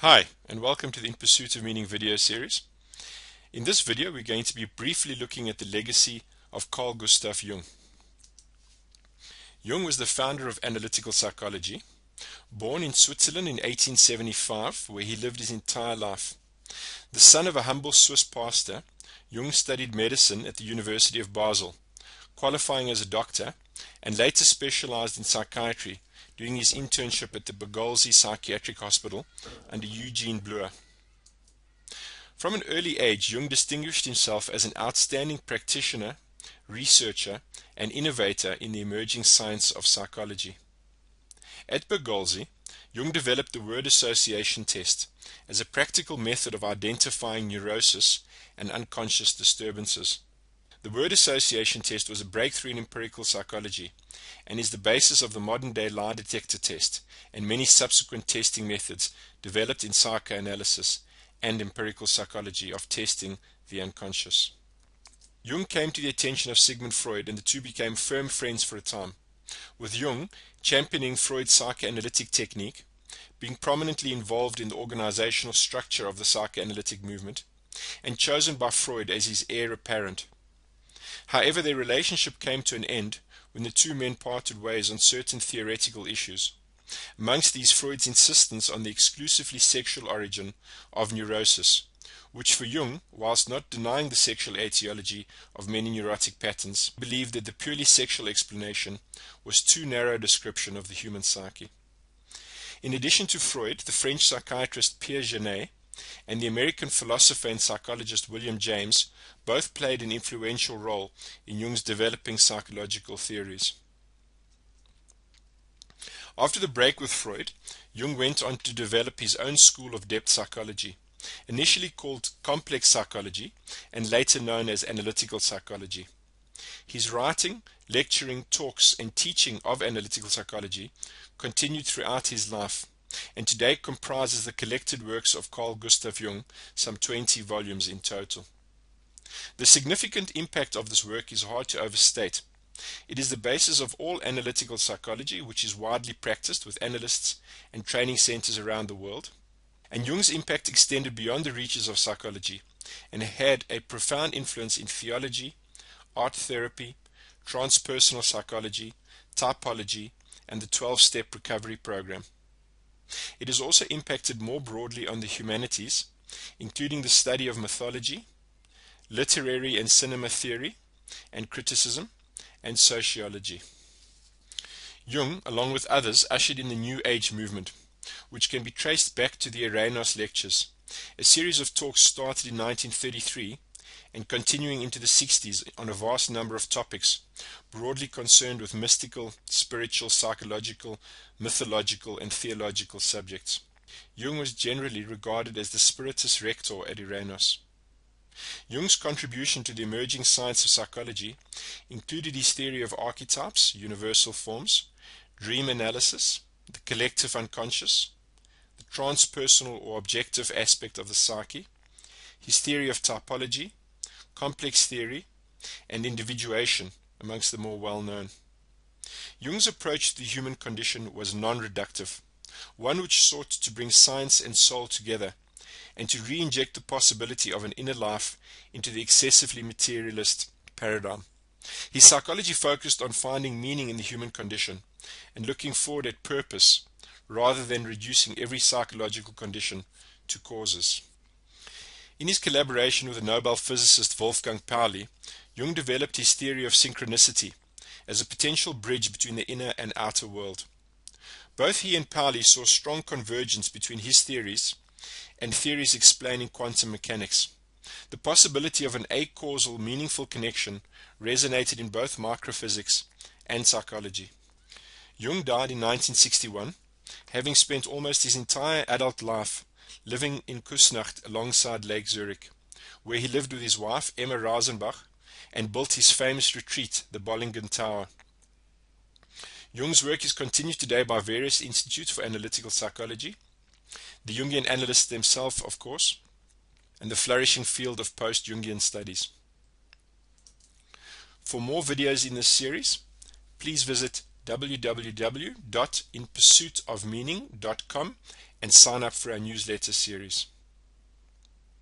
Hi, and welcome to the In Pursuit of Meaning video series. In this video, we're going to be briefly looking at the legacy of Carl Gustav Jung. Jung was the founder of analytical psychology, born in Switzerland in 1875, where he lived his entire life. The son of a humble Swiss pastor, Jung studied medicine at the University of Basel, qualifying as a doctor, and later specialized in psychiatry, doing his internship at the Bogolzi Psychiatric Hospital under Eugene Bleuer. From an early age, Jung distinguished himself as an outstanding practitioner, researcher, and innovator in the emerging science of psychology. At Bogolzi, Jung developed the word association test as a practical method of identifying neurosis and unconscious disturbances. The word association test was a breakthrough in empirical psychology and is the basis of the modern-day lie detector test and many subsequent testing methods developed in psychoanalysis and empirical psychology of testing the unconscious. Jung came to the attention of Sigmund Freud, and the two became firm friends for a time, with Jung championing Freud's psychoanalytic technique, being prominently involved in the organizational structure of the psychoanalytic movement, and chosen by Freud as his heir apparent. However, their relationship came to an end when the two men parted ways on certain theoretical issues. Amongst these, Freud's insistence on the exclusively sexual origin of neurosis, which for Jung, whilst not denying the sexual etiology of many neurotic patterns, believed that the purely sexual explanation was too narrow a description of the human psyche. In addition to Freud, the French psychiatrist Pierre Janet and the American philosopher and psychologist William James both played an influential role in Jung's developing psychological theories. After the break with Freud, Jung went on to develop his own school of depth psychology, initially called complex psychology and later known as analytical psychology. His writing, lecturing, talks, and teaching of analytical psychology continued throughout his life, and today comprises the collected works of Carl Gustav Jung, some 20 volumes in total. The significant impact of this work is hard to overstate. It is the basis of all analytical psychology, which is widely practiced with analysts and training centers around the world. And Jung's impact extended beyond the reaches of psychology and had a profound influence in theology, art therapy, transpersonal psychology, typology, and the 12-step recovery program. It has also impacted more broadly on the humanities, including the study of mythology, literary and cinema theory and criticism, and sociology. Jung, along with others, ushered in the New Age movement, which can be traced back to the Eranos lectures, a series of talks started in 1933 and continuing into the 60s on a vast number of topics, broadly concerned with mystical, spiritual, psychological, mythological, and theological subjects. Jung was generally regarded as the spiritus rector at Eranos. Jung's contribution to the emerging science of psychology included his theory of archetypes, universal forms, dream analysis, the collective unconscious, the transpersonal or objective aspect of the psyche, his theory of typology, complex theory, and individuation, amongst the more well-known. Jung's approach to the human condition was non-reductive, one which sought to bring science and soul together, and to re-inject the possibility of an inner life into the excessively materialist paradigm. His psychology focused on finding meaning in the human condition and looking forward at purpose, rather than reducing every psychological condition to causes. In his collaboration with the Nobel physicist Wolfgang Pauli, Jung developed his theory of synchronicity as a potential bridge between the inner and outer world. Both he and Pauli saw strong convergence between his theories and theories explaining quantum mechanics. The possibility of an acausal, meaningful connection resonated in both microphysics and psychology. Jung died in 1961, having spent almost his entire adult life living in Kusnacht alongside Lake Zurich, where he lived with his wife Emma Rasenbach and built his famous retreat, the Bollingen Tower. Jung's work is continued today by various institutes for analytical psychology, the Jungian analysts themselves, of course, and the flourishing field of post-Jungian studies. For more videos in this series, please visit www.inpursuitofmeaning.com and sign up for our newsletter series.